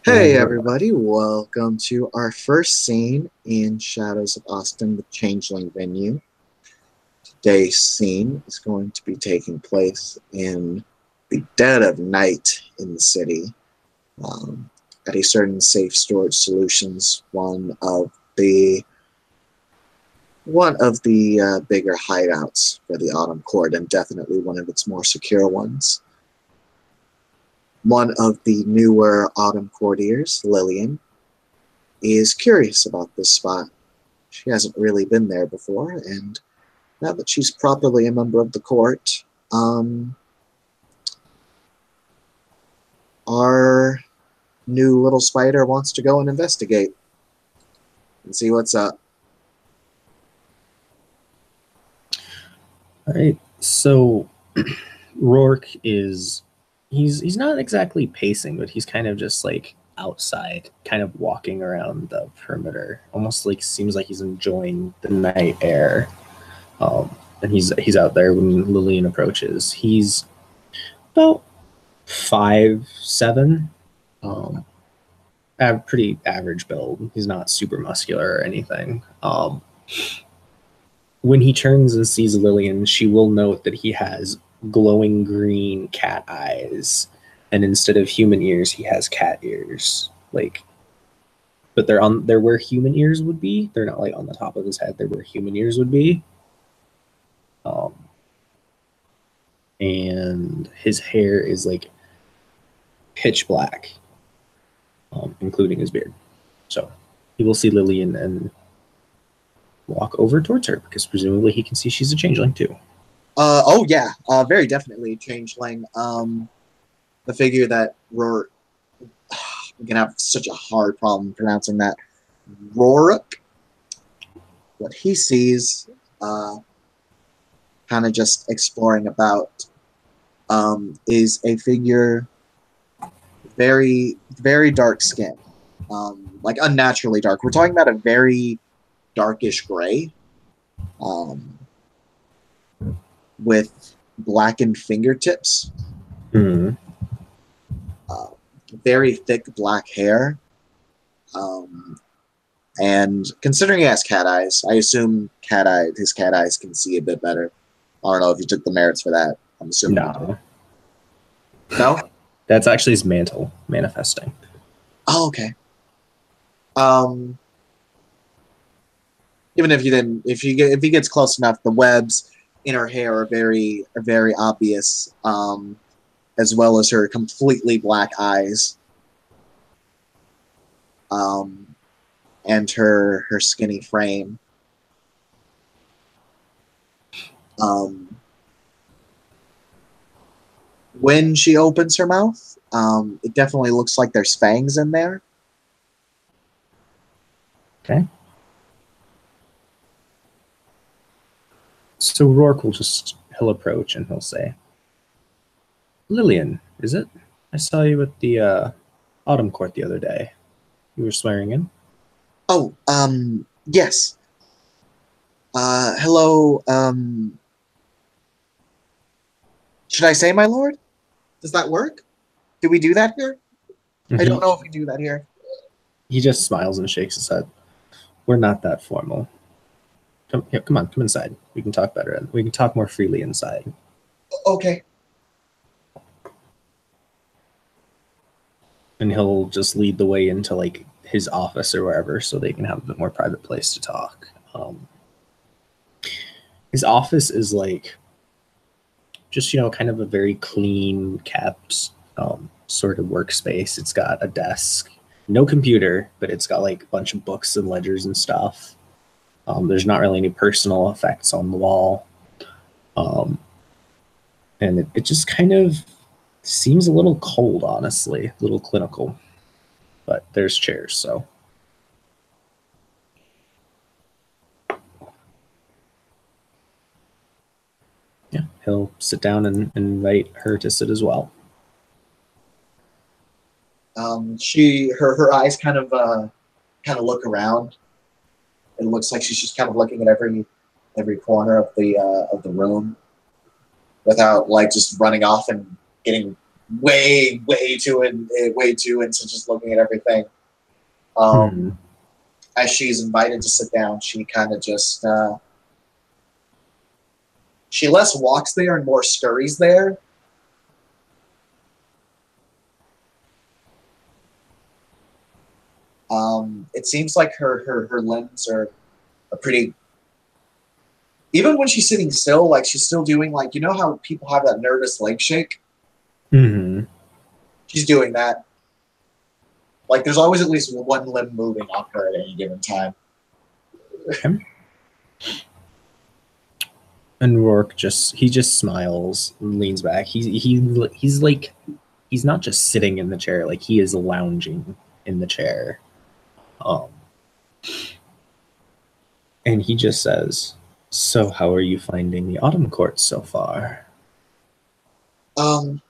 Hey And we're live. everybody, welcome to our first scene in Shadows of Austin, the Changeling venue. Today's scene is going to be taking place in the dead of night in the city, um, at a certain safe storage solutions, one of the bigger hideouts for the Autumn Court, and definitely one of its more secure ones. One of the newer Autumn courtiers, Lillian, is curious about this spot. She hasn't really been there before, and now that she's properly a member of the court, our new little spider wants to go and investigate and see what's up. All right. So Rourke is he's not exactly pacing, but he's kind of just like outside, kind of walking around the perimeter. Almost like seems like he's enjoying the night air. And he's out there when Lillian approaches. He's about 5'7". Um Pretty average build. He's not super muscular or anything. When he turns and sees Lillian, she will note that he has glowing green cat eyes, and instead of human ears, he has cat ears. But they're where human ears would be. They're not like on the top of his head. They're where human ears would be. Um, and his hair is like pitch black, including his beard. So he will see Lillian and walk over towards her because presumably he can see she's a changeling too. Oh yeah, very definitely changeling. The figure that Rourke, I'm gonna have such a hard problem pronouncing that. Rourke, what he sees, uh, kind of just exploring about, is a figure very, very dark skin, like unnaturally dark. We're talking about a very darkish gray, um, with blackened fingertips, Hmm. uh, very thick black hair, um, and considering he has cat eyes, I assume his cat eyes can see a bit better. I don't know if you took the merits for that. I'm assuming you did. No, No? that's actually his mantle manifesting. Oh, okay. Um, Even if you didn't, if he gets close enough, the webs in her hair are very obvious, as well as her completely black eyes, um, and her skinny frame. Um, when she opens her mouth, it definitely looks like there's fangs in there. Okay. So Rourke he'll approach and he'll say, Lillian, is it? I saw you at the Autumn Court the other day. You were swearing in? Oh, yes. Hello. Should I say, my lord? Does that work? Do we do that here? I don't He know if we do that here. he just smiles and shakes his head. We're not that formal. Come on, come inside. We can talk better. We can talk more freely inside. Okay. And he'll just lead the way into like his office or wherever, so they can have a bit more private place to talk. His office is like just kind of a very clean kept sort of workspace. It's got a desk, no computer, but it's got like a bunch of books and ledgers and stuff. There's not really any personal effects on the wall, um, and it just kind of seems a little cold, honestly, a little clinical. But there's chairs, so yeah, he'll sit down and invite her to sit as well. Her eyes kind of look around. It looks like she's just kind of looking at every corner of the room without like just running off and getting way too into just looking at everything. Hmm. As she's invited to sit down, she kind of just she less walks there and more scurries there. It seems like her limbs are pretty. Even when she's sitting still, like she's still doing like you know how people have that nervous leg shake. Hmm. She's doing that. Like there's always at least one limb moving on her at any given time. Okay. And Rourke just smiles, and leans back. He's like he's not just sitting in the chair, like he is lounging in the chair. Um, and he just says, "So, how are you finding the Autumn Court so far?" Um,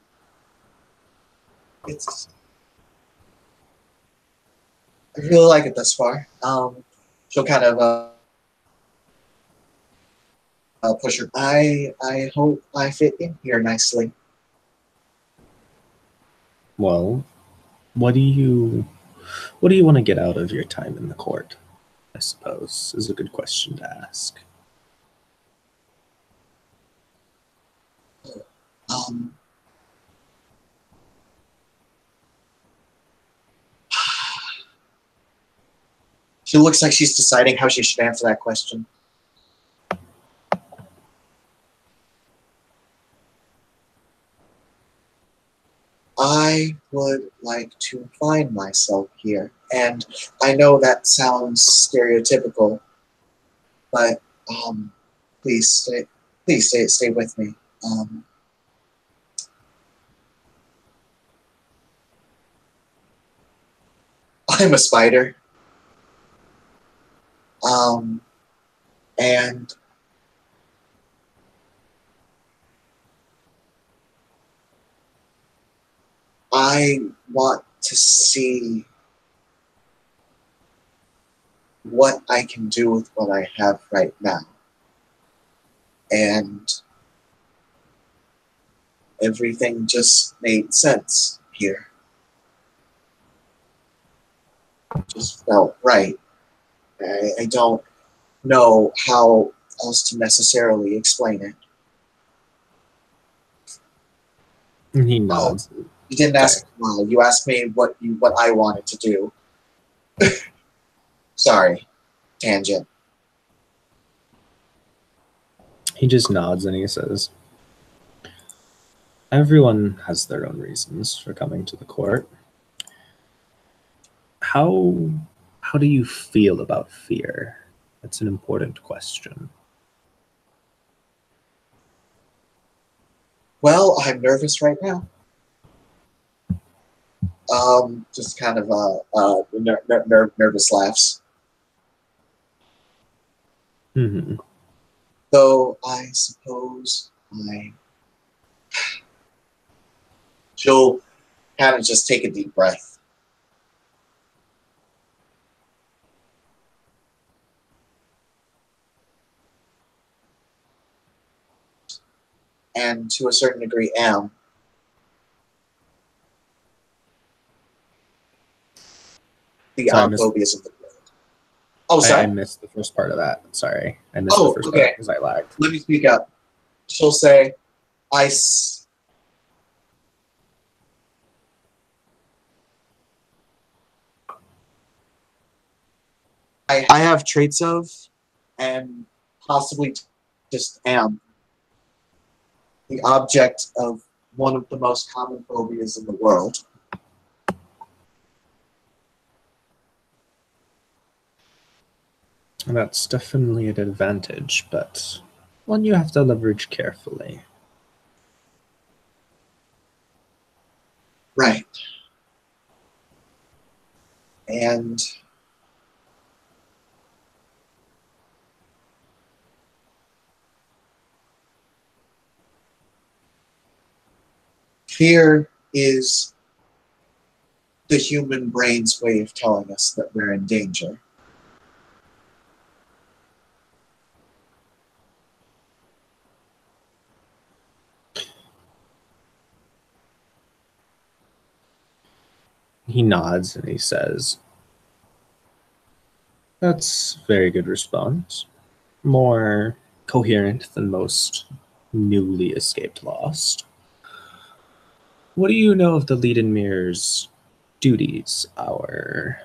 it's I really like it thus far. She'll kind of push her. I hope I fit in here nicely. Well, what do you want to get out of your time in the court? I suppose is a good question to ask. Um, she looks like she's deciding how she should answer that question. I would like to find myself here. And I know that sounds stereotypical, but please stay with me. Um, I'm a spider. Um, and I want to see what I can do with what I have right now. And everything just made sense here. It just felt right. I don't know how else to necessarily explain it. And he Oh, nods. you didn't Sorry. ask why. You asked me what I wanted to do. Sorry, tangent. He just nods and he says, "Everyone has their own reasons for coming to the court. How how do you feel about fear? It's an important question." Well, I'm nervous right now. Just kind of nervous laughs. Hmm. Though I suppose I she'll kind of just take a deep breath. And to a certain degree am. The Sorry, I missed. phobias of the world. Oh, I sorry. missed the first part of that. Sorry, I missed the Oh, first part okay. because I lagged. Let me speak up. She'll say, I, I have traits of and possibly just am the object of one of the most common phobias in the world. That's definitely an advantage, but one you have to leverage carefully. Right. And fear is the human brain's way of telling us that we're in danger. He nods and he says, "That's a very good response. More coherent than most newly escaped lost. What do you know of the Leadenmere's duties, our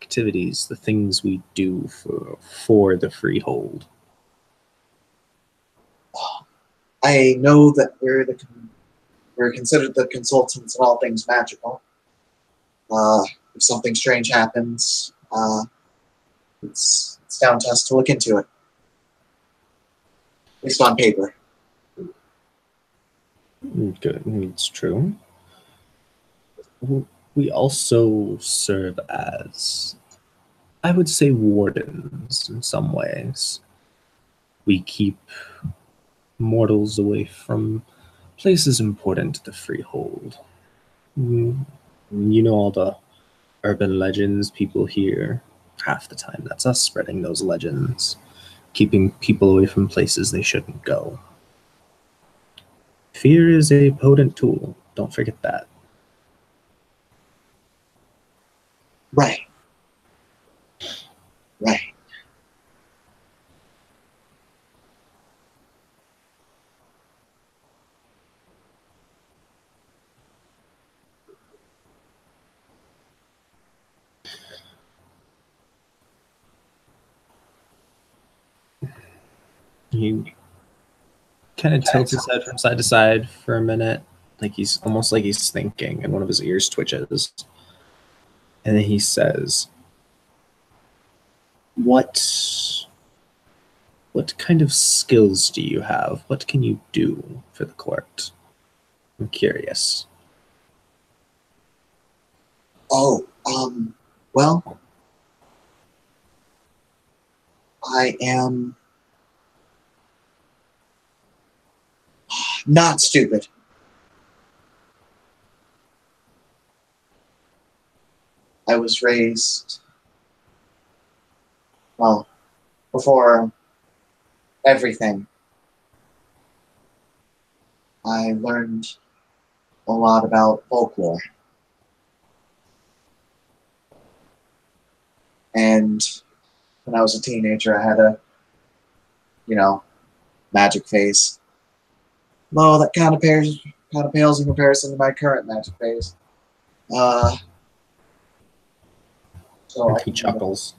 activities, the things we do for the Freehold?" I know that we're considered the consultants in all things magical. If something strange happens, it's down to us to look into it. At least on paper. Good, it's true. We also serve as, I would say, wardens in some ways. We keep mortals away from places important to the Freehold. You know all the urban legends people hear. Half the time, that's us spreading those legends, keeping people away from places they shouldn't go. Fear is a potent tool. Don't forget that. Right. Right. He kind of tilts his head from side to side for a minute, like he's almost like he's thinking, and one of his ears twitches. And then he says, What kind of skills do you have? What can you do for the court? I'm curious. Oh, well, I am not stupid. I was raised, well, before everything. I learned a lot about folklore. And when I was a teenager, I had a, magic phase. No, that kind of pales in comparison to my current magic phase. Uh, so And I he can do that. chuckles.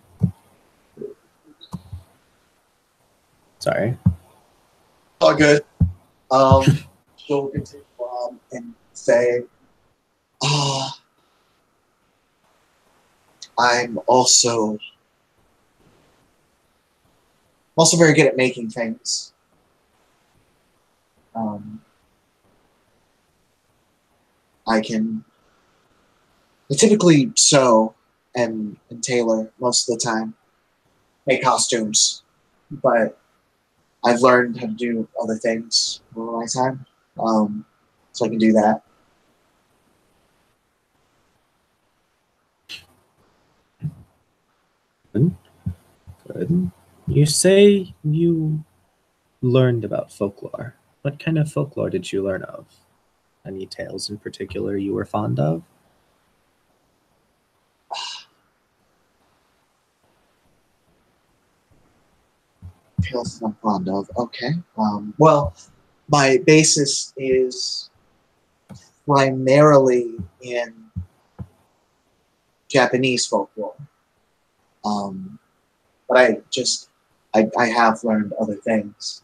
Sorry. All good. She'll continue on and say, ah, I'm also very good at making things. Um, I typically sew and tailor most of the time, make costumes, but I've learned how to do other things over my time, so I can do that. Good. You say you learned about folklore. What kind of folklore did you learn of? Any tales in particular you were fond of? Tales that I'm fond of. Okay. Well, my basis is primarily in Japanese folklore. But I have learned other things.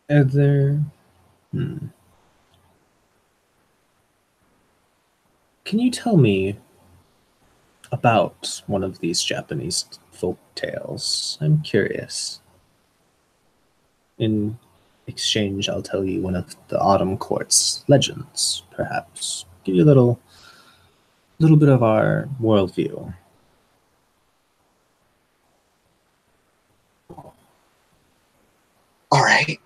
Are there... Hmm. Can you tell me about one of these Japanese folk tales? I'm curious. In exchange, I'll tell you one of the Autumn Court's legends, perhaps. Give you a little bit of our worldview. All right.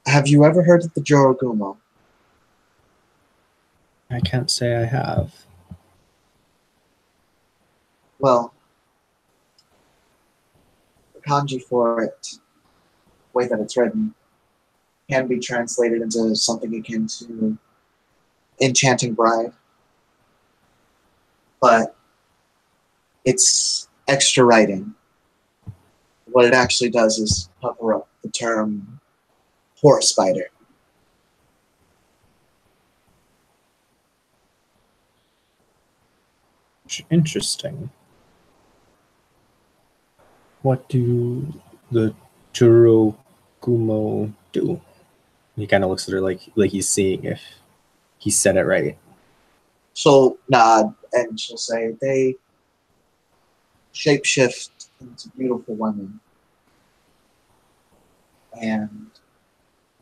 Have you ever heard of the Jorogumo? I can't say I have. Well, the kanji for it, the way that it's written, can be translated into something akin to Enchanting Bride, but it's extra writing. What it actually does is cover up the term horse spider. Interesting. What do the Jurokumo do? He kind of looks at her like he's seeing if he said it right. She'll nod and she'll say, they shapeshift into beautiful women and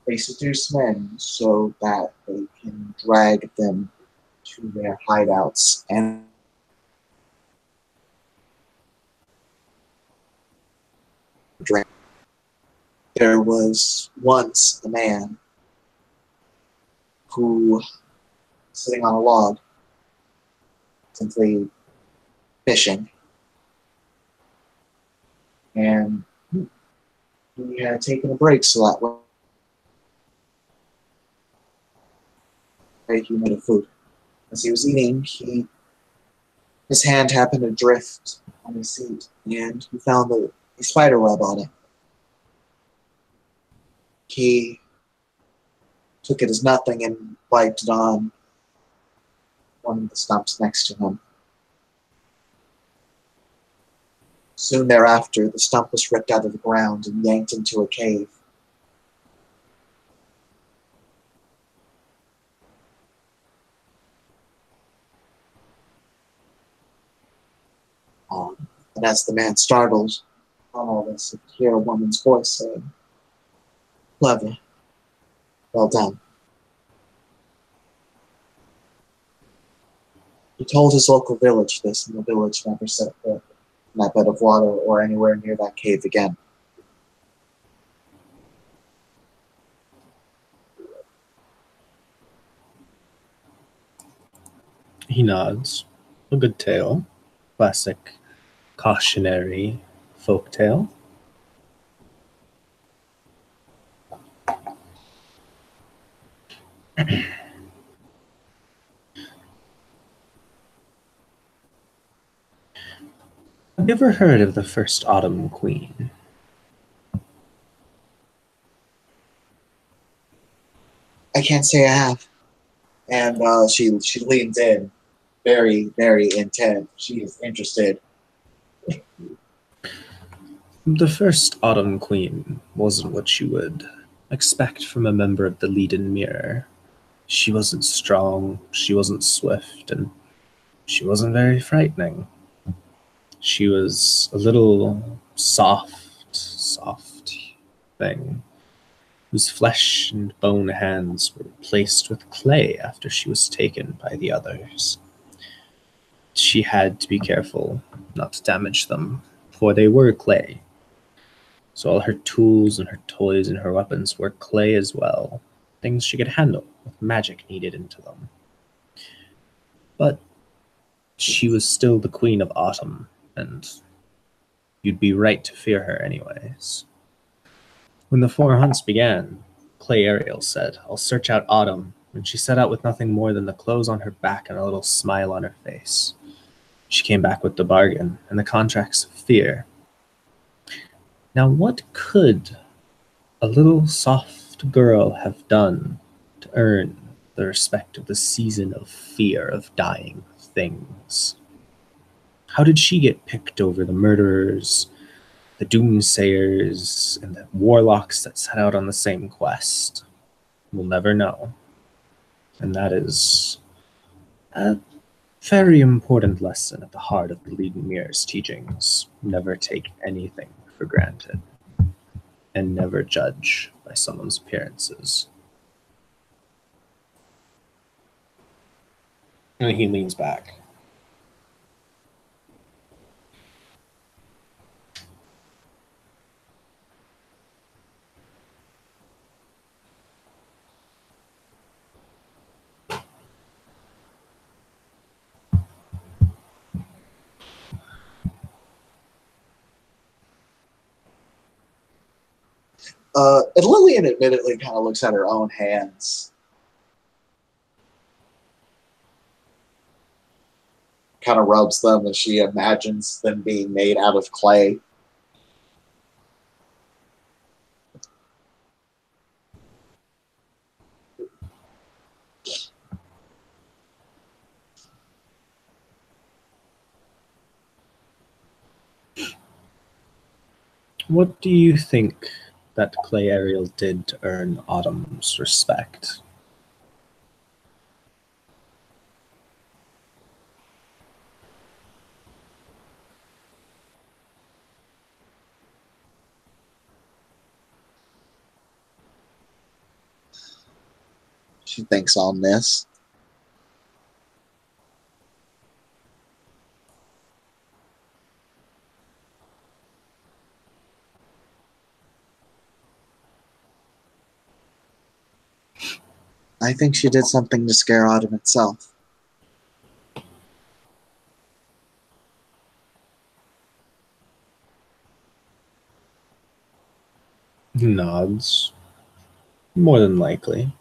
they seduce men so that they can drag them to their hideouts and drink. There was once a man who, sitting on a log, simply fishing, and he had taken a break so that way he made a food. As he was eating, his hand happened to drift on his seat, and he found a spider web on it. He took it as nothing and wiped it on one of the stumps next to him. Soon thereafter, the stump was ripped out of the ground and yanked into a cave. And as the man startled on all this, he could hear a woman's voice saying, "Clever. Well done." He told his local village this, and the village never set foot in that bed of water or anywhere near that cave again. He nods. A good tale. Classic cautionary folk tale. Have you ever heard of the first Autumn Queen? I can't say I have. And she leans in, very, very intent. She is interested. The first Autumn Queen wasn't what you would expect from a member of the Leiden Mirror. She wasn't strong, she wasn't swift, and she wasn't very frightening. She was a little soft thing, whose flesh and bone hands were replaced with clay after she was taken by the others. She had to be careful not to damage them, for they were clay. So all her tools and her toys and her weapons were clay as well, things she could handle with magic needed into them. But she was still the Queen of Autumn, and you'd be right to fear her anyways. When the four hunts began, Clay Ariel said, "I'll search out Autumn," and she set out with nothing more than the clothes on her back and a little smile on her face. She came back with the bargain and the contracts of fear. Now, what could a little soft girl have done to earn the respect of the season of fear of dying things? How did she get picked over the murderers, the doomsayers, and the warlocks that set out on the same quest? We'll never know. And that is a very important lesson at the heart of the Leiden Mirror's teachings. Never take anything for granted, and never judge by someone's appearances. And he leans back. And Lillian admittedly kind of looks at her own hands. Kind of rubs them, and she imagines them being made out of clay. What do you think that Clay Ariel did to earn Autumn's respect? She thinks on this. I think she did something to scare Autumn itself. He nods. More than likely.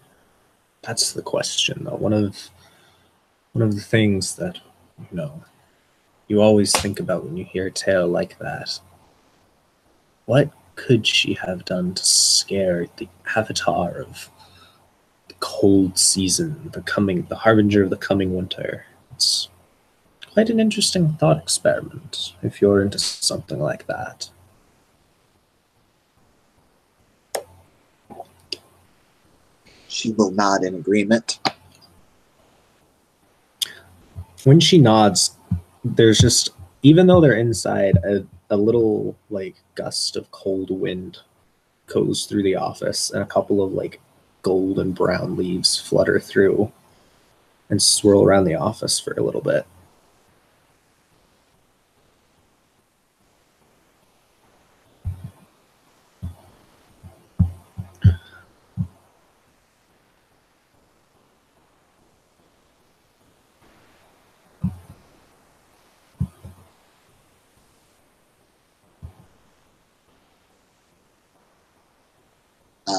That's the question, though. One of the things that, you always think about when you hear a tale like that. What could she have done to scare the avatar of the cold season, the harbinger of the coming winter? It's quite an interesting thought experiment, if you're into something like that. She will nod in agreement. When she nods, there's just, even though they're inside, a little like gust of cold wind goes through the office, and a couple of like gold and brown leaves flutter through and swirl around the office for a little bit.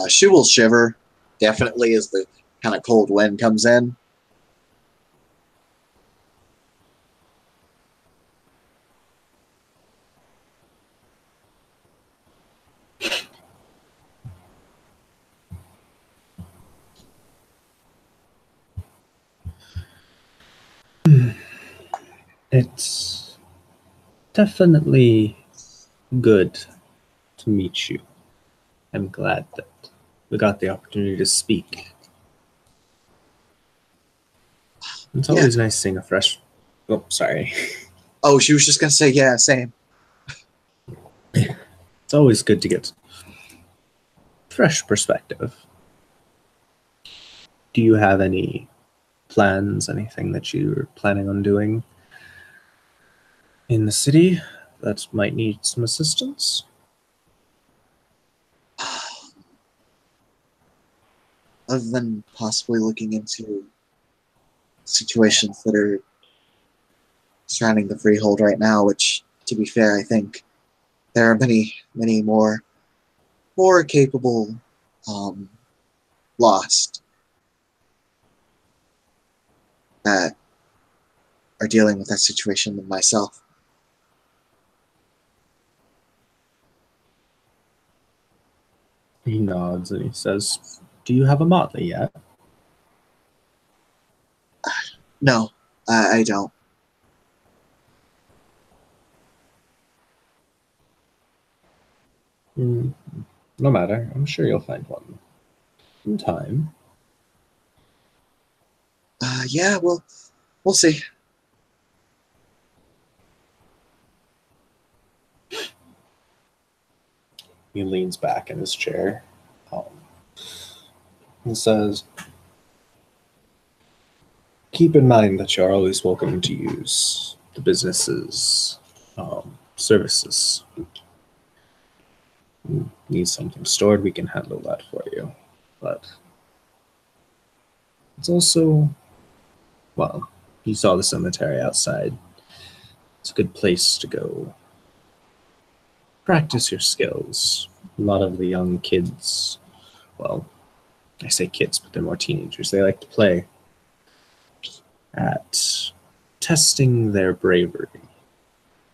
She will shiver, definitely, as the kind of cold wind comes in. It's definitely good to meet you. I'm glad that we got the opportunity to speak. It's always nice seeing a fresh... Oh, sorry. Oh, she was just going to say, yeah, same. It's always good to get fresh perspective. Do you have any plans, anything that you're planning on doing in the city that might need some assistance? Other than possibly looking into situations that are surrounding the Freehold right now, which, to be fair, I think there are many, many more capable Lost that are dealing with that situation than myself. He nods and he says, "Do you have a motley yet?" No, I don't. No matter. I'm sure you'll find one in time. Yeah, well, we'll see. He leans back in his chair and says, "Keep in mind that you're always welcome to use the business's services. Need something stored, we can handle that for you. But it's also, well, you saw the cemetery outside. It's a good place to go practice your skills. A lot of the young kids, well, I say kids, but they're more teenagers. They like to play at testing their bravery,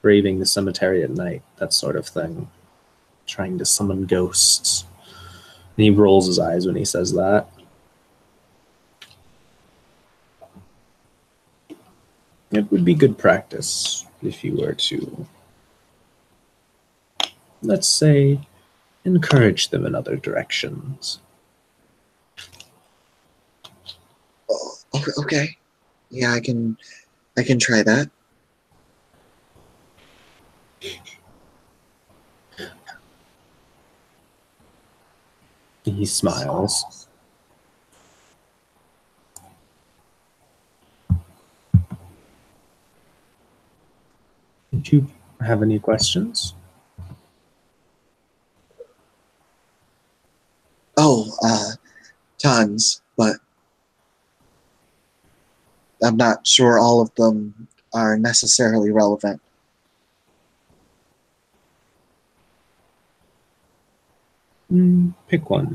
braving the cemetery at night, that sort of thing, trying to summon ghosts. And he rolls his eyes when he says that. It would be good practice if you were to, let's say, encourage them in other directions. Oh, okay. Yeah, I can try that. He smiles. Did you have any questions? Oh, tons, but I'm not sure all of them are necessarily relevant. Pick one.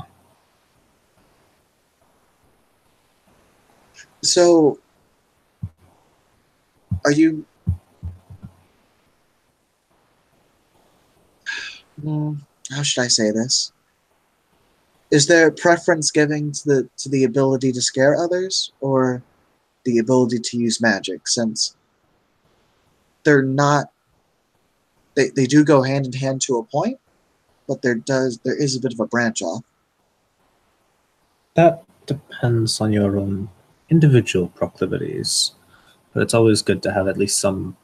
So, are you? How should I say this? Is there preference giving to the ability to scare others, or the ability to use magic? Since they're not, they do go hand in hand to a point, but there is a bit of a branch off. That depends on your own individual proclivities, but it's always good to have at least some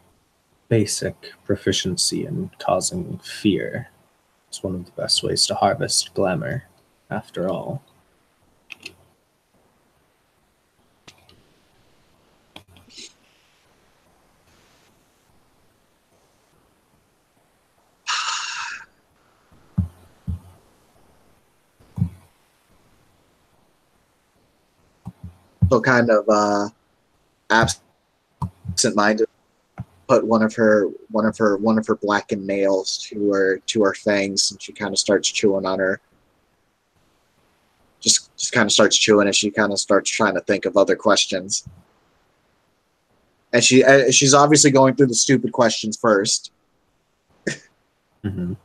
basic proficiency in causing fear. It's one of the best ways to harvest glamour, after all. So kind of absent-minded, put one of her blackened nails to her fangs, and she kind of starts chewing on her. Just kind of starts chewing as she kind of starts trying to think of other questions. And she's obviously going through the stupid questions first. Mm-hmm.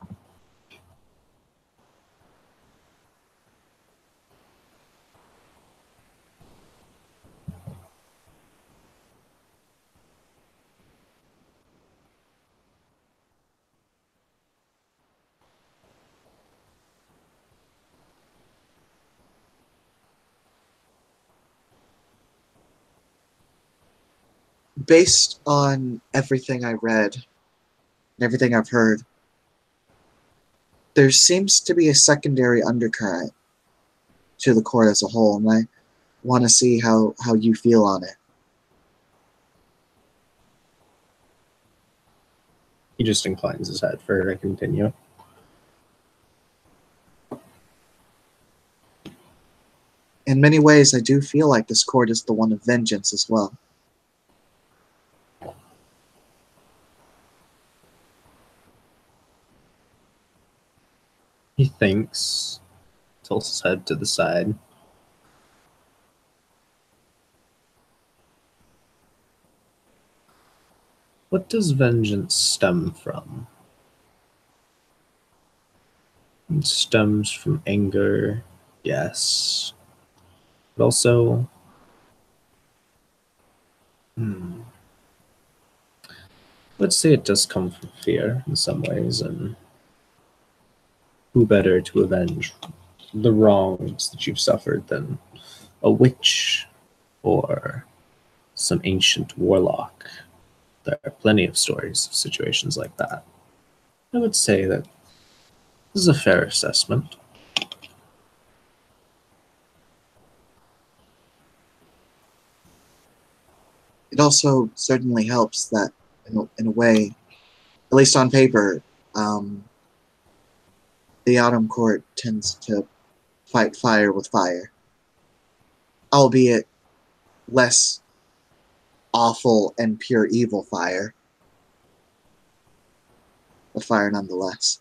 Based on everything I read and everything I've heard, there seems to be a secondary undercurrent to the court as a whole, and I want to see how you feel on it. He just inclines his head for her to continue. In many ways, I do feel like this court is the one of vengeance as well. He thinks, tilts his head to the side. What does vengeance stem from? It stems from anger, yes. But also, let's say it does come from fear in some ways, and who better to avenge the wrongs that you've suffered than a witch or some ancient warlock? There are plenty of stories of situations like that. I would say that this is a fair assessment. It also certainly helps that, in a way, at least on paper, the Autumn Court tends to fight fire with fire, albeit less awful and pure evil fire, but fire nonetheless.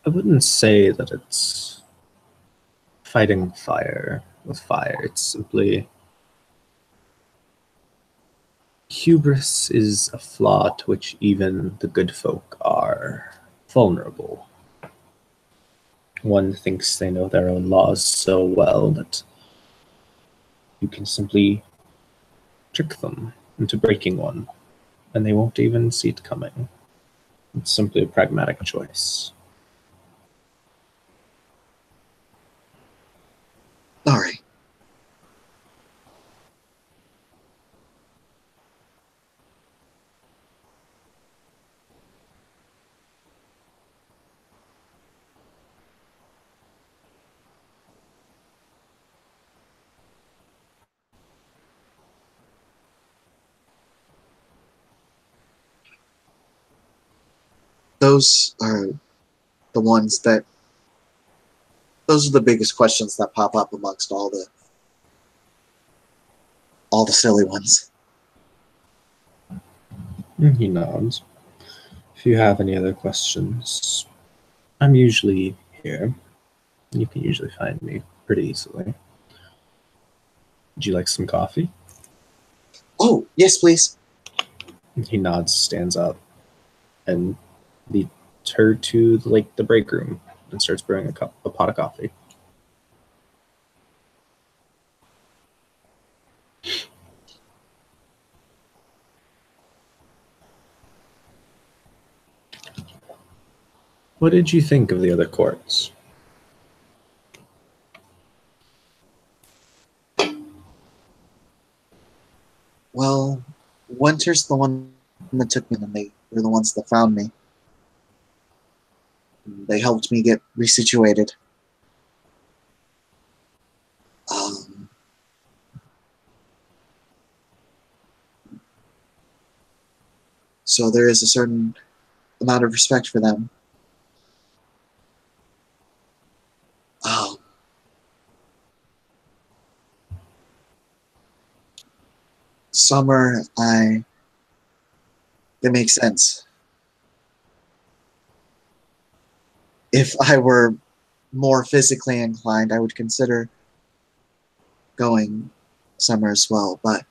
I wouldn't say that it's fighting fire with fire. It's simply hubris is a flaw to which even the good folk are vulnerable. One thinks they know their own laws so well that you can simply trick them into breaking one, and they won't even see it coming. It's simply a pragmatic choice. All right. Those are the ones that, those are the biggest questions that pop up amongst all the silly ones. He nods. If you have any other questions, I'm usually here. You can usually find me pretty easily. Would you like some coffee? Oh, yes, please. He nods, stands up, and leads her to the break room and starts brewing a pot of coffee. What did you think of the other courts? Well, Winter's the one that took me, and they were the ones that found me. They helped me get resituated. Um, so there is a certain amount of respect for them. Um, Summer, it makes sense. If I were more physically inclined, I would consider going Summer as well, but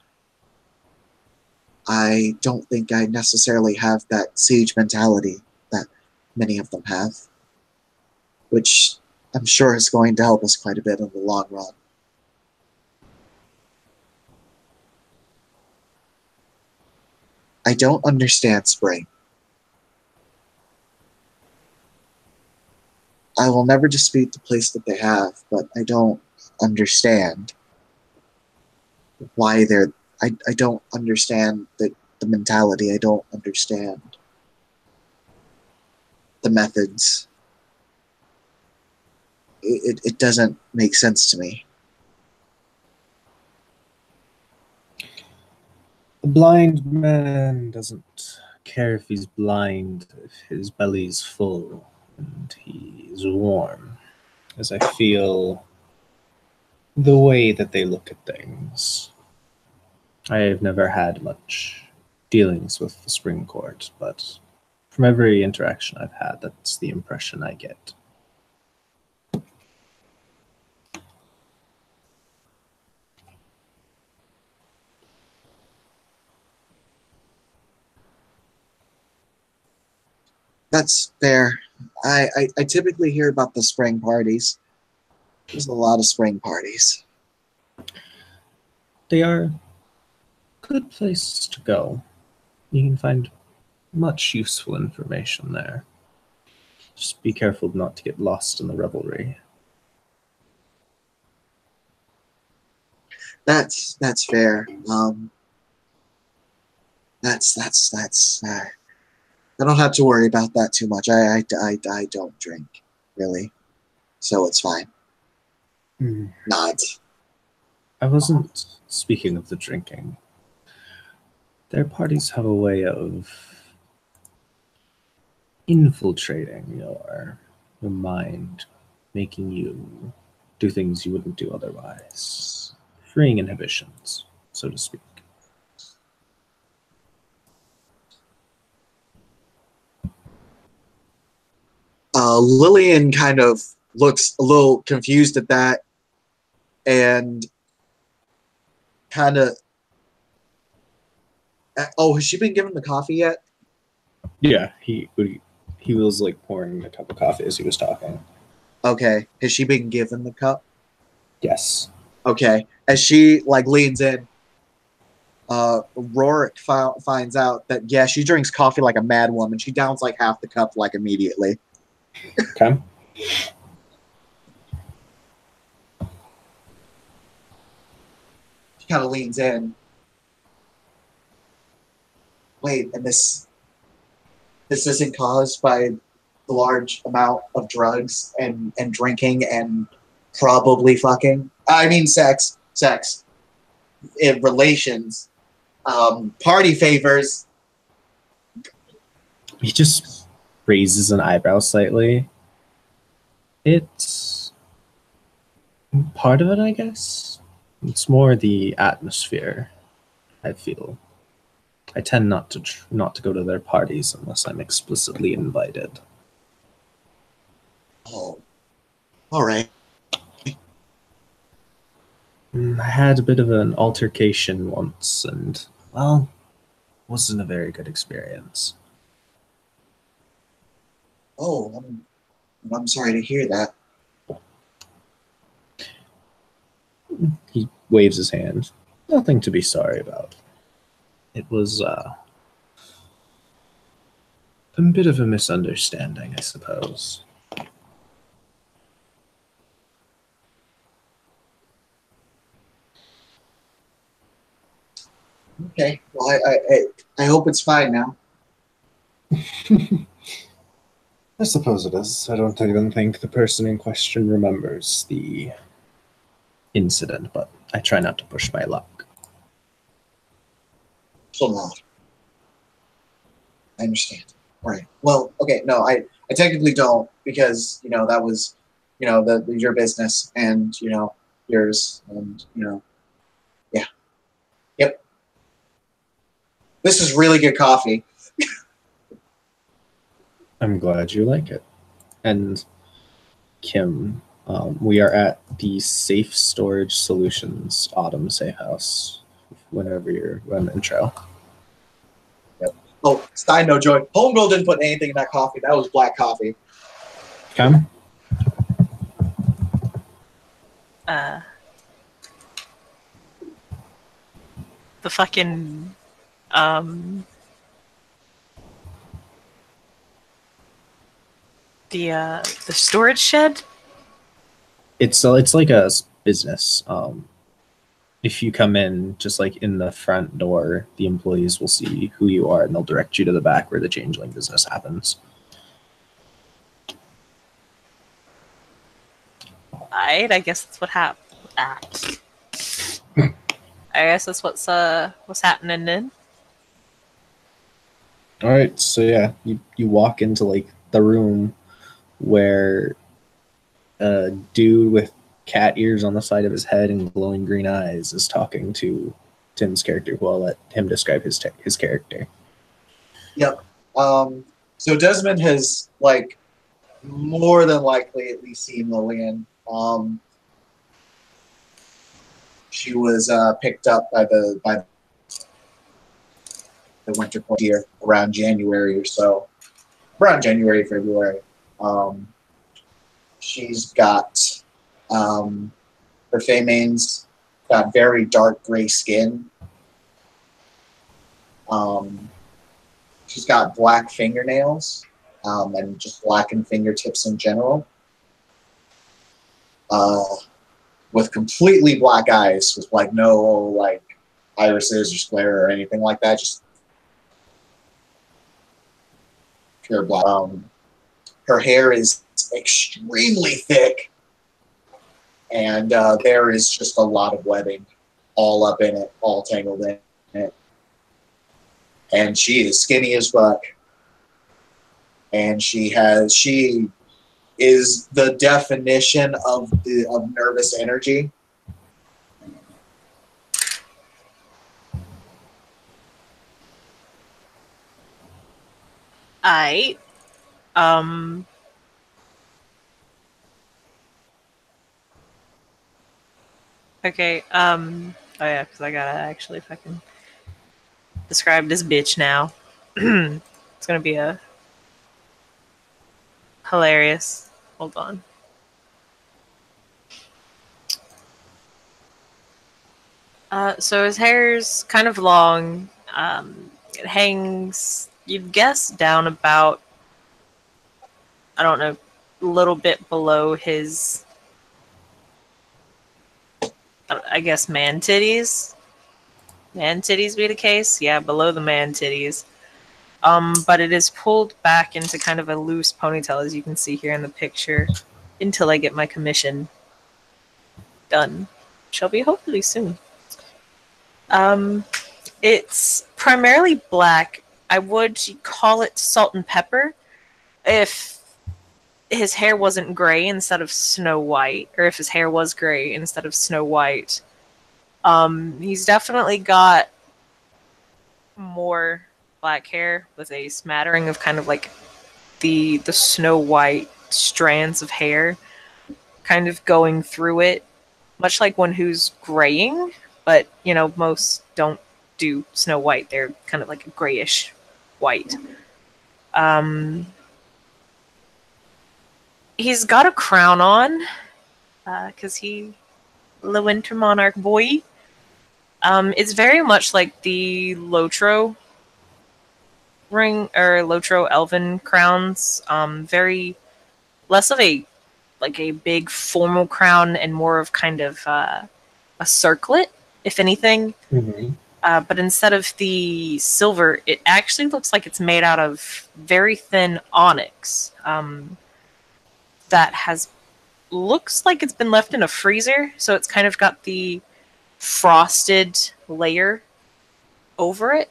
I don't think I necessarily have that siege mentality that many of them have, which I'm sure is going to help us quite a bit in the long run. I don't understand Spring. I will never dispute the place that they have, but I don't understand why they're. I don't understand the mentality. I don't understand the methods. It doesn't make sense to me. The blind man doesn't care if he's blind, if his belly's full and he's warm, as I feel the way that they look at things. I've never had much dealings with the Spring Court, but from every interaction I've had, that's the impression I get. That's fair. I typically hear about the spring parties. There's a lot of spring parties. They are good places to go. You can find much useful information there. Just be careful not to get lost in the revelry. That's fair. That's. I don't have to worry about that too much. I don't drink really, so it's fine. Nods. I wasn't speaking of the drinking. Their parties have a way of infiltrating your mind, making you do things you wouldn't do otherwise, freeing inhibitions, so to speak. Lillian kind of looks a little confused at that and kind of. Oh, has she been given the coffee yet? Yeah, he was like pouring a cup of coffee as he was talking. Okay. Has she been given the cup? Yes. Okay. As she like leans in, Rorik finds out that yeah, she drinks coffee like a mad woman. She downs like half the cup like immediately. Okay. She kind of leans in. Wait, and this isn't caused by the large amount of drugs and drinking and probably fucking. I mean, sex, relations, party favors. He just raises an eyebrow slightly. It's part of it, I guess. It's more the atmosphere, I feel. I tend not to go to their parties unless I'm explicitly invited. Oh, all right. I had a bit of an altercation once, and well, wasn't a very good experience. Oh, I'm sorry to hear that. He waves his hand. Nothing to be sorry about. It was a bit of a misunderstanding, I suppose. Okay. Well, I hope it's fine now. I suppose it is. I don't even think the person in question remembers the incident, but I try not to push my luck. Still not. I understand. All right. Well, okay. No, I technically don't because that was your business and yours and yeah. Yep. This is really good coffee. I'm glad you like it. And Kim, we are at the Safe Storage Solutions Autumn Safe House. Whenever you're on the intro. Yep. Oh, side note, Joy. Homegirl didn't put anything in that coffee. That was black coffee. Kim? The fucking the storage shed. It's like a business. If you come in just like in the front door, the employees will see who you are and they'll direct you to the back where the changeling business happens. Alright, I guess that's what happened. I guess that's what's happening then. All right, so yeah, you walk into like the room where a dude with cat ears on the side of his head and glowing green eyes is talking to Tim's character, who I'll let him describe his character. Yep. So Desmond has like more than likely at least seen Lillian. She was picked up by the winter here around January or so, around January, February. She's got her Feymane's got very dark gray skin. She's got black fingernails and just blackened fingertips in general. With completely black eyes, with like no like irises or sclera or anything like that, just pure black. Her hair is extremely thick, and there is just a lot of webbing all up in it, all tangled in it. And she is skinny as fuck. And she is the definition of nervous energy. I Okay. Oh yeah, because I gotta actually fucking describe this bitch now. It's gonna be a hilarious. Hold on. So his hair's kind of long. It hangs, you'd guess, down about, I don't know, a little bit below his, I guess, man titties. Man titties be the case? Yeah, below the man titties. But it is pulled back into kind of a loose ponytail, as you can see here in the picture, until I get my commission done. Shall be hopefully soon. Um, it's primarily black. I would call it salt and pepper if his hair wasn't gray instead of Snow White, or if his hair was gray instead of Snow White. He's definitely got more black hair with a smattering of kind of like the Snow White strands of hair kind of going through it, much like one who's graying, but you know, most don't do Snow White. They're kind of like a grayish white. He's got a crown on because he the Winter Monarch boy. It's very much like the Lotro ring or Lotro elven crowns. Very less of a like a big formal crown and more of kind of a circlet, if anything. Mm-hmm. But instead of the silver, it actually looks like it's made out of very thin onyx. That has looks like it's been left in a freezer, so it's kind of got the frosted layer over it.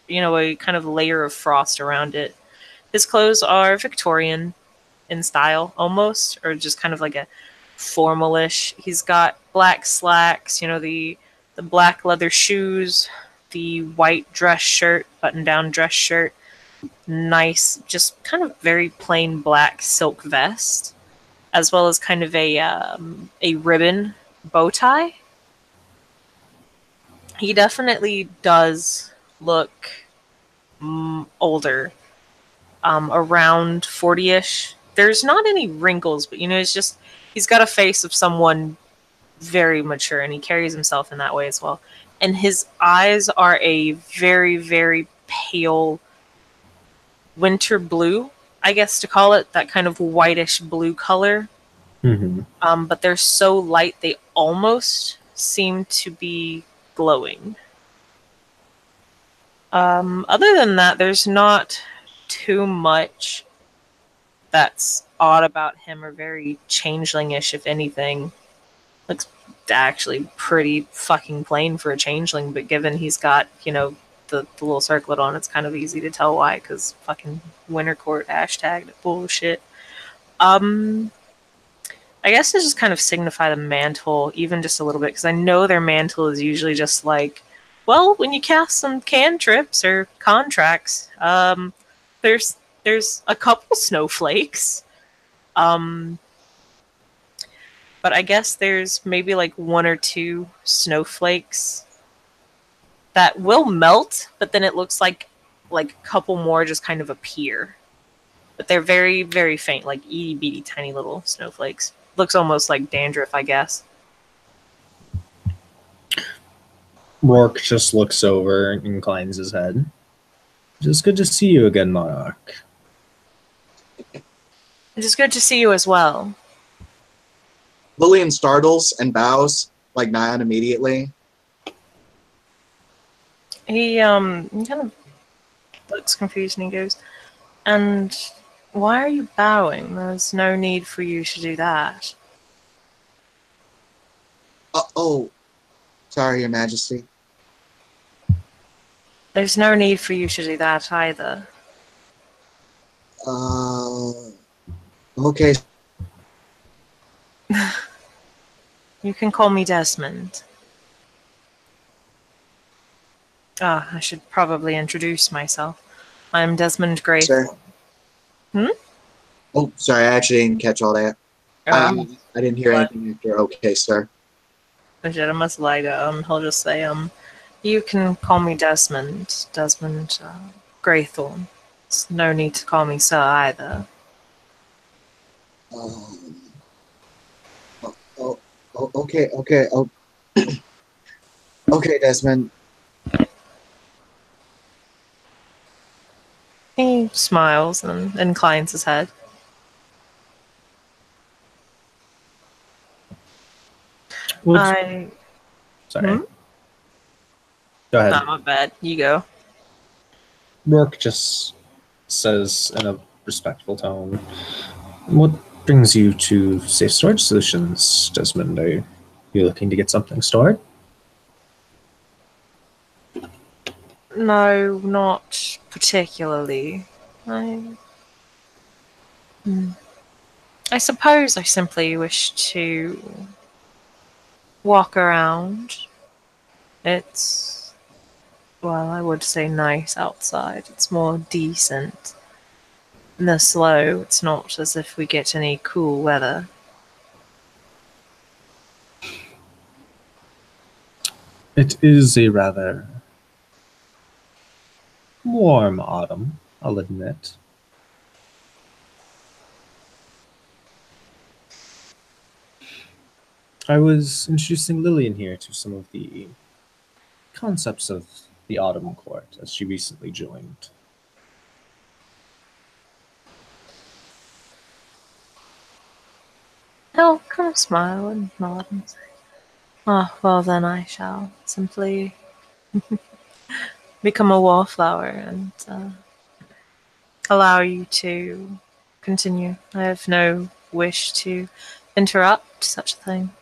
You know, a kind of layer of frost around it. His clothes are Victorian in style, almost, or just kind of like a formalish. He's got black slacks, you know, the black leather shoes, the white dress shirt, button-down dress shirt, nice, just kind of very plain black silk vest, as well as kind of a ribbon bow tie. He definitely does look older, around 40-ish. There's not any wrinkles, but you know, it's just he's got a face of someone very mature, and he carries himself in that way as well. And his eyes are a very, very pale winter blue, I guess to call it, that kind of whitish blue color. Mm-hmm. But they're so light they almost seem to be glowing. Other than that, there's not too much that's odd about him or very changeling-ish, if anything. Looks actually pretty fucking plain for a changeling, but given he's got, you know, the little circlet on, it's kind of easy to tell why, because fucking Winter Court hashtag bullshit. I guess to just kind of signify the mantle even just a little bit, because I know their mantle is usually just like, well, when you cast some cantrips or contracts, there's a couple snowflakes. But I guess there's maybe like one or two snowflakes that will melt, but then it looks like a couple more just kind of appear. But they're very, very faint, like itty bitty tiny little snowflakes. Looks almost like dandruff, I guess. Rourke just looks over and inclines his head. Just good to see you again, Monarch. It is good to see you as well. Lillian startles and bows like Nyan immediately. He kind of looks confused and he goes, "And why are you bowing? There's no need for you to do that." Oh, sorry, Your Majesty. There's no need for you to do that either. Okay. You can call me Desmond. I should probably introduce myself. I'm Desmond Grey. Sir. Oh, sorry, I actually didn't catch all that. I didn't hear What? anything after okay, sir. Legitimus like he'll just say you can call me Desmond. Desmond Graythorn. There's no need to call me sir either. Okay, okay, okay, Desmond. He smiles and inclines his head. Sorry. Go ahead. Not my bad. You go. Rourke just says in a respectful tone, "What brings you to Safe Storage Solutions, Desmond? Are you looking to get something stored?" No, not particularly. I suppose I simply wish to walk around. It's, well, I would say nice outside. It's more decent. In the slow, it's not as if we get any cool weather. It is a rather warm autumn, I'll admit. I was introducing Lillian here to some of the concepts of the Autumn Court, as she recently joined. He'll kind of smile and nod and say, "Ah, well then I shall simply become a wallflower and allow you to continue. I have no wish to interrupt such a thing."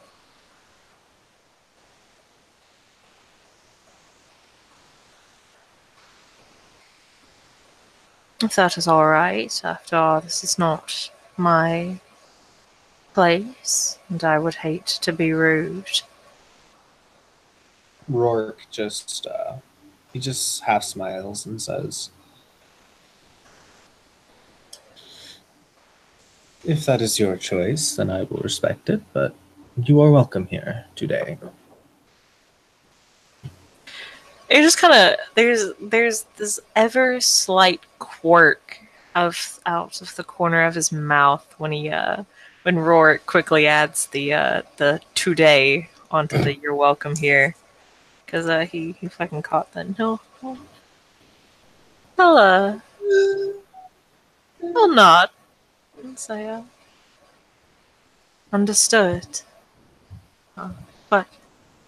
If that is all right. After all, this is not my place, and I would hate to be rude. Rourke just half smiles and says, "If that is your choice, then I will respect it, but you are welcome here today." It just kind of there's this ever slight quirk out of the corner of his mouth when when Rourke quickly adds the today onto the "you're welcome here," because he fucking caught that. No, I'll nod and say understood. But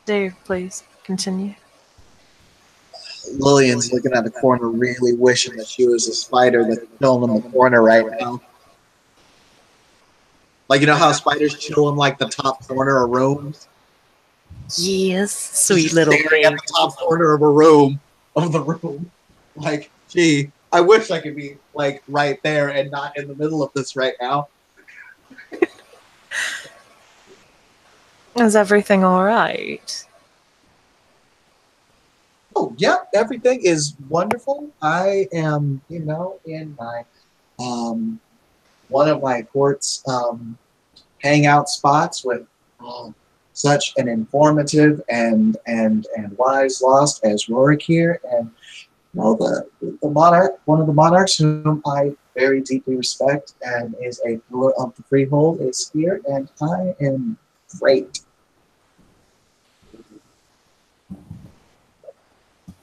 do please continue. Lillian's looking at the corner, really wishing that she was a spider that's chilling in the corner right now. Like, you know how spiders chill in like the top corner of rooms? Yes, sweet Just little staring at thing. the top corner of a room Like, gee, I wish I could be like right there and not in the middle of this right now. Is everything all right? Oh, yep, everything is wonderful. I am, in my one of my court's hangout spots with such an informative and wise lost as Rorik here, and the monarch, one of the monarchs whom I very deeply respect and is a ruler of the Freehold, is here, and I am great.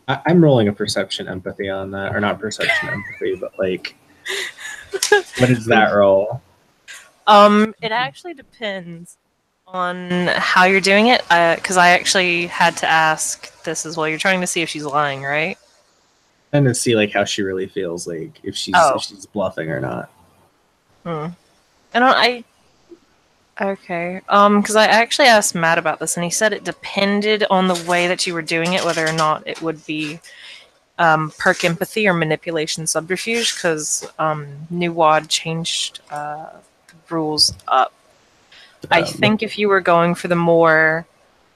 I'm rolling a perception empathy on that, or not perception empathy, but like, what is that roll? It actually depends on how you're doing it. Because I actually had to ask this as well. You're trying to see if she's lying, right? And to see like how she really feels, like if she's bluffing or not. Okay. Because I actually asked Matt about this, and he said it depended on the way that you were doing it, whether or not it would be perk empathy or manipulation subterfuge. Because New WAD changed the rules up. I think if you were going for the more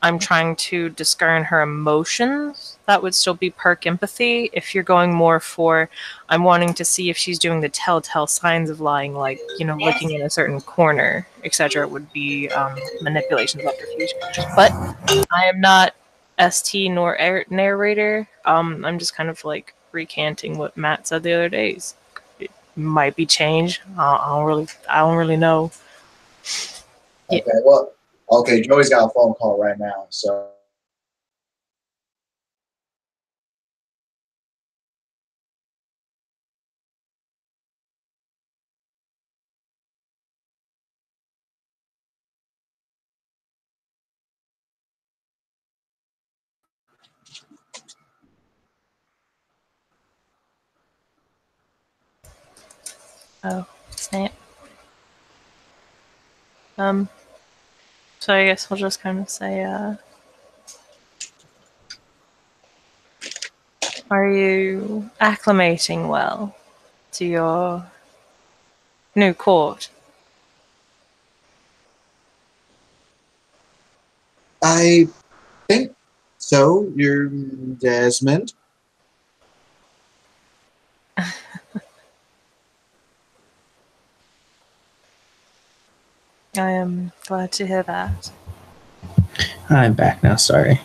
I'm trying to discern her emotions, that would still be perk empathy. If you're going more for, I'm wanting to see if she's doing the telltale signs of lying, like, looking in a certain corner, etc., would be manipulation subterfuge. But I am not ST nor narrator. I'm just kind of like recanting what Matt said the other days. It might be changed. I don't really know. Yeah. Okay, well, okay, Joey's got a phone call right now, so. Oh, snap. So I guess we'll just kind of say, are you acclimating well to your new court? I think so. You're Desmond. I am glad to hear that. I'm back now, sorry.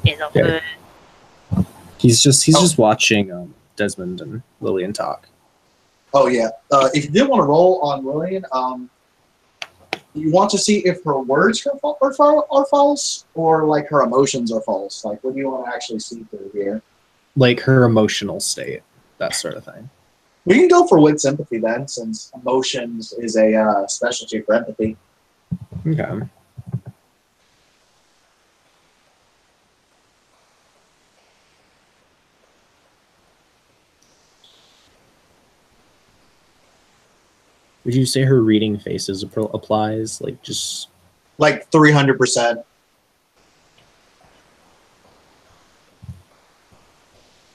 It's all There. good. He's just watching Desmond and Lillian talk. Oh yeah. If you did want to roll on Lillian, you want to see if her words are false, or like her emotions are false. Like, what do you want to actually see through here? Like her emotional state, that sort of thing. We can go for wit sympathy then, since emotions is a specialty for empathy. Okay. Would you say her reading faces applies? Like, just... Like 300%.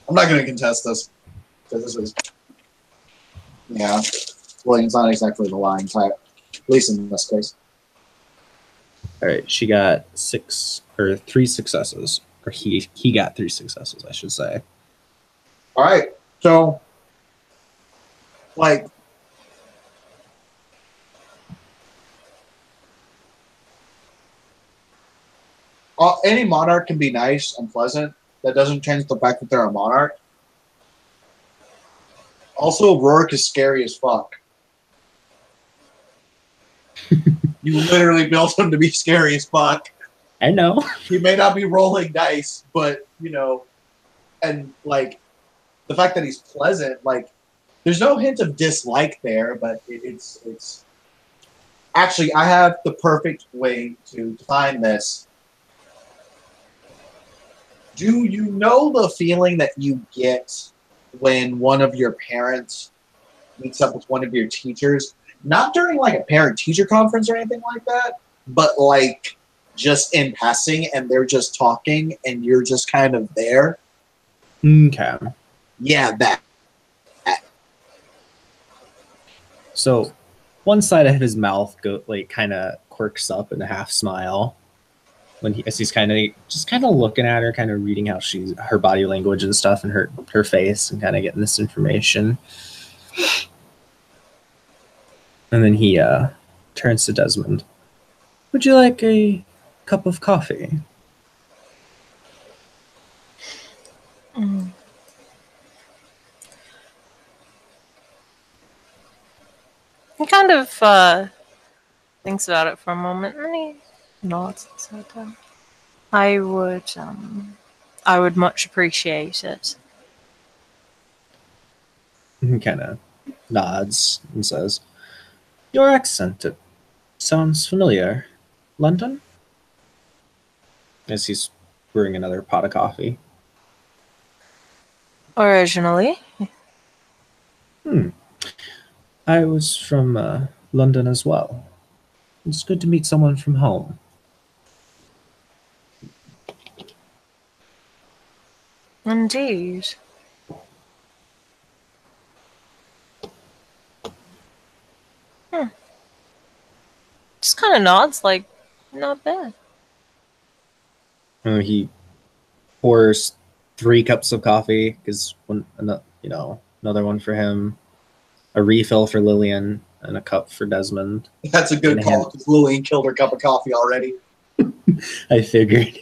I'm not going to contest this, because this is... Yeah. William's not exactly the lying type, at least in this case. All right, she got 3 successes. Or he got 3 successes, I should say. All right. So, like... any monarch can be nice and pleasant. That doesn't change the fact that they're a monarch. Also, Rourke is scary as fuck. You literally built him to be scary as fuck. I know. He may not be rolling dice, but, and, like, the fact that he's pleasant, like, there's no hint of dislike there, but it's... Actually, I have the perfect way to define this. Do you know the feeling that you get when one of your parents meets up with one of your teachers? Not during, like, a parent-teacher conference or anything like that, but, like, just in passing, and they're just talking, and you're just kind of there? Okay. Yeah, that. So, one side of his mouth kind of quirks up in a half smile as he's kind of looking at her, kind of reading how her body language and stuff, and her face, and kind of getting this information. And then he turns to Desmond. Would you like a cup of coffee? Mm. He kind of thinks about it for a moment, and he nods and said, I would much appreciate it. He kind of nods and says, your accent, it sounds familiar. London? As he's brewing another pot of coffee. Originally. I was from London as well. It's good to meet someone from home. Indeed. kind of nods, like, not bad. He pours 3 cups of coffee because another one for him, a refill for Lillian, and a cup for Desmond. That's a good And call because Lillian killed her cup of coffee already. I figured.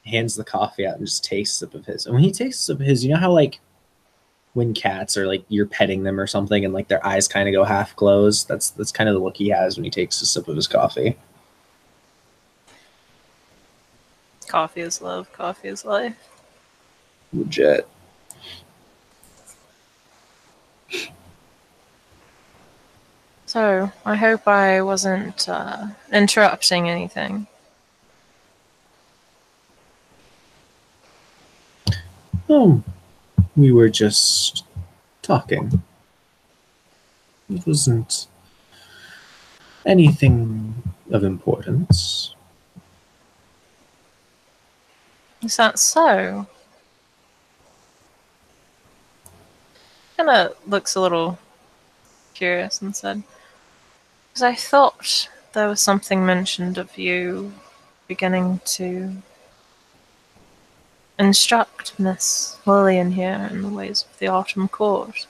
Hands the coffee out and just takes a sip of his. And when he takes a sip of his, you know how like when cats are like you're petting them or something and like their eyes kind of go half closed? That's kind of the look he has when he takes a sip of his coffee. Coffee is love. Coffee is life. Legit. So, I hope I wasn't interrupting anything. Oh, we were just talking. It wasn't anything of importance. Is that so? Kinda looks a little curious and said, because I thought there was something mentioned of you beginning to instruct Miss Lillian here in the ways of the Autumn Court.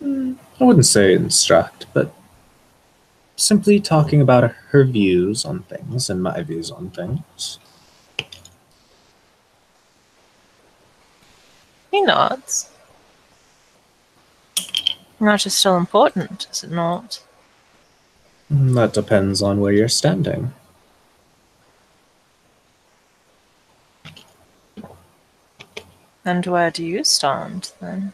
I wouldn't say instruct, but simply talking about her views on things and my views on things. He nods. That is still important, is it not? That depends on where you're standing. And where do you stand, then?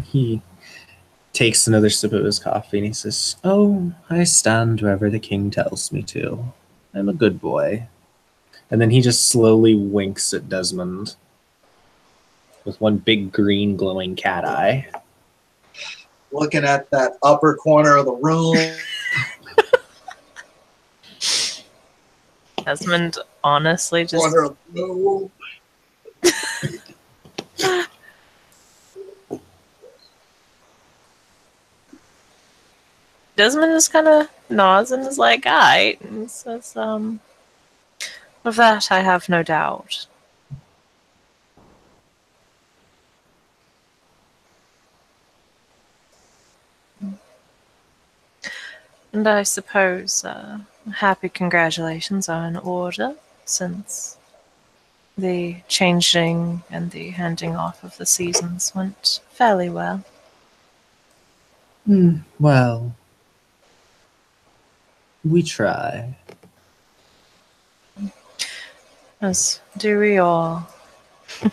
He takes another sip of his coffee and he says, "Oh, I stand wherever the king tells me to. I'm a good boy." And then he just slowly winks at Desmond with one big green glowing cat eye. Looking at that upper corner of the room. Desmond honestly just Corner of the room. Desmond just kind of nods and is like, "Aight," and says, "Of that I have no doubt." And I suppose happy congratulations are in order, since the changing and the handing off of the seasons went fairly well. Well, we try. As do we all.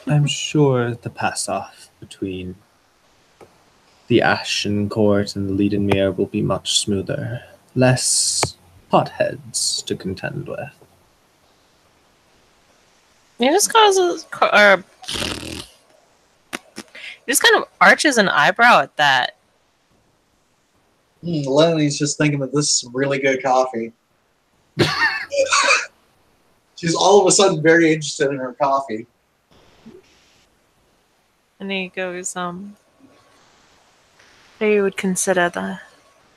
I'm sure the pass-off between the Ashen Court and the Leadenmere will be much smoother. Less potheads to contend with. He just kind of arches an eyebrow at that. Lillian's just thinking that this is really good coffee. She's all of a sudden very interested in her coffee. And he goes, they would consider the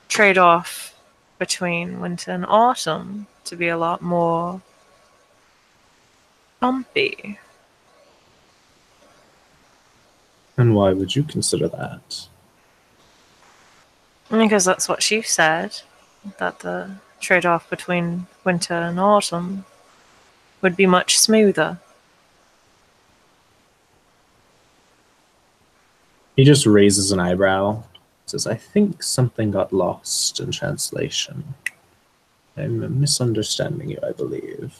trade-off between winter and autumn to be a lot more bumpy. And why would you consider that? Because that's what she said, that the trade-off between winter and autumn would be much smoother. He just raises an eyebrow, says, "I think something got lost in translation. I'm misunderstanding you, I believe."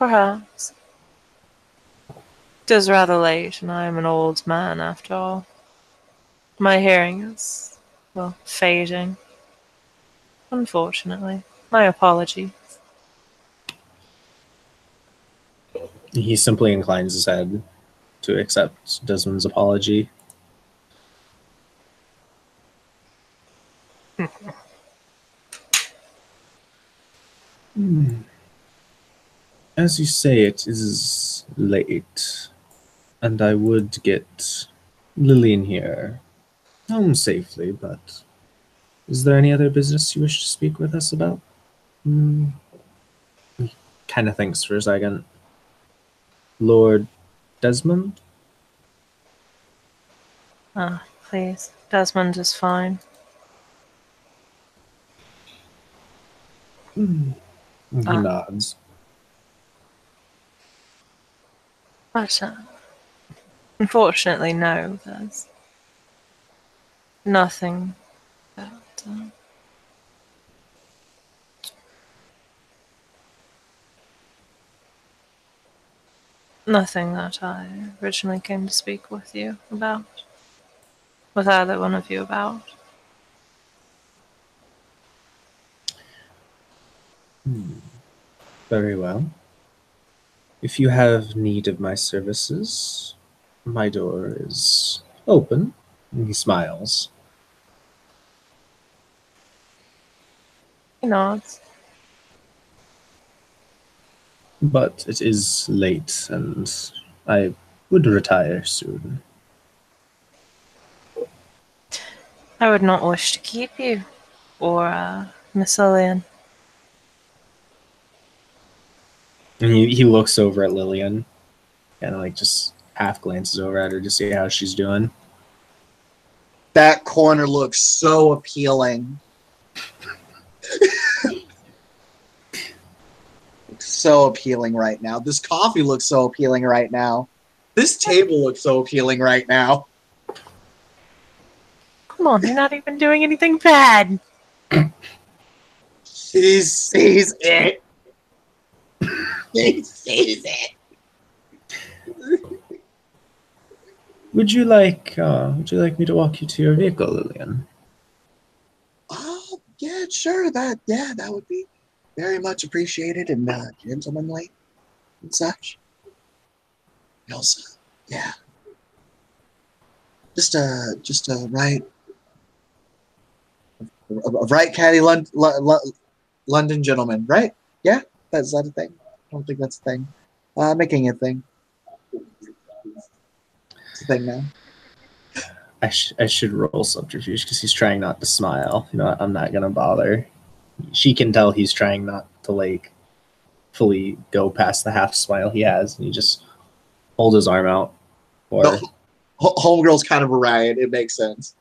Perhaps. It is rather late, and I am an old man after all. My hearing is, well, fading. Unfortunately. My apologies. He simply inclines his head to accept Desmond's apology. As you say, it is late. and I would get Lillian here home safely, but is there any other business you wish to speak with us about? Hmm. He kind of thinks for a second. Lord Desmond? Ah, please. Desmond is fine. He Ah. nods. But, unfortunately, no, there's nothing that, nothing that I originally came to speak with you about. With either one of you about. Very well. If you have need of my services, my door is open. And he smiles. He nods. But it is late, and I would retire soon. I would not wish to keep you, or Miss Lillian. And he looks over at Lillian, kind of like just half glances over at her to see how she's doing. That corner looks so appealing. So appealing right now. This coffee looks so appealing right now. This table looks so appealing right now. Come on, you're not even doing anything bad. He sees it. He sees it. Would you like me to walk you to your vehicle, Lillian? Oh, yeah, sure. That would be very much appreciated and gentlemanly and such. Elsa, yeah. Just a right, a right catty London gentleman, right? Yeah, that's that a thing? I don't think that's a thing. Making a thing. It's a thing now. I should roll subterfuge because he's trying not to smile. You know what? I'm not gonna bother. She can tell he's trying not to like fully go past the half smile he has, and he just hold his arm out. Or No, homegirl's kind of a riot. It makes sense.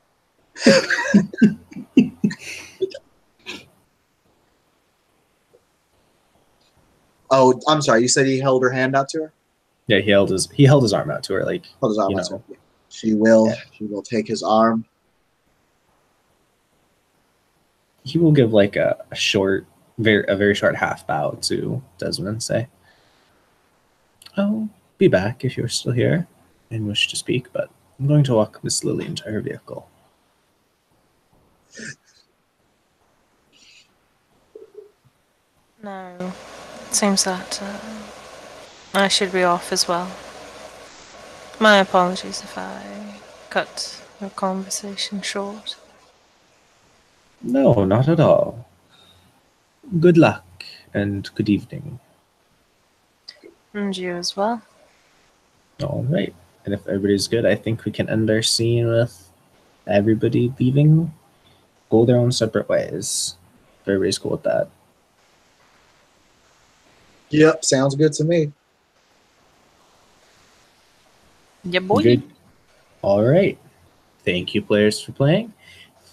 Oh, I'm sorry. You said he held her hand out to her? yeah, he held his arm out to her, like Held his arm you out to know. her. She will. Yeah. She will take his arm. He will give like a very short half bow to Desmond and say, "I'll be back if you're still here and wish to speak, but I'm going to walk Miss Lillian to her vehicle." No, it seems that I should be off as well. My apologies if I cut your conversation short. No, not at all. Good luck and good evening. And you as well. All right. And if everybody's good, I think we can end our scene with everybody leaving, go their own separate ways. If everybody's cool with that. Yep, sounds good to me. Yeah, boy. Good. All right. Thank you, players, for playing.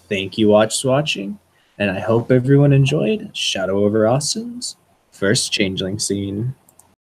Thank you, watchers, watching. And I hope everyone enjoyed Shadow over Austin's first Changeling scene.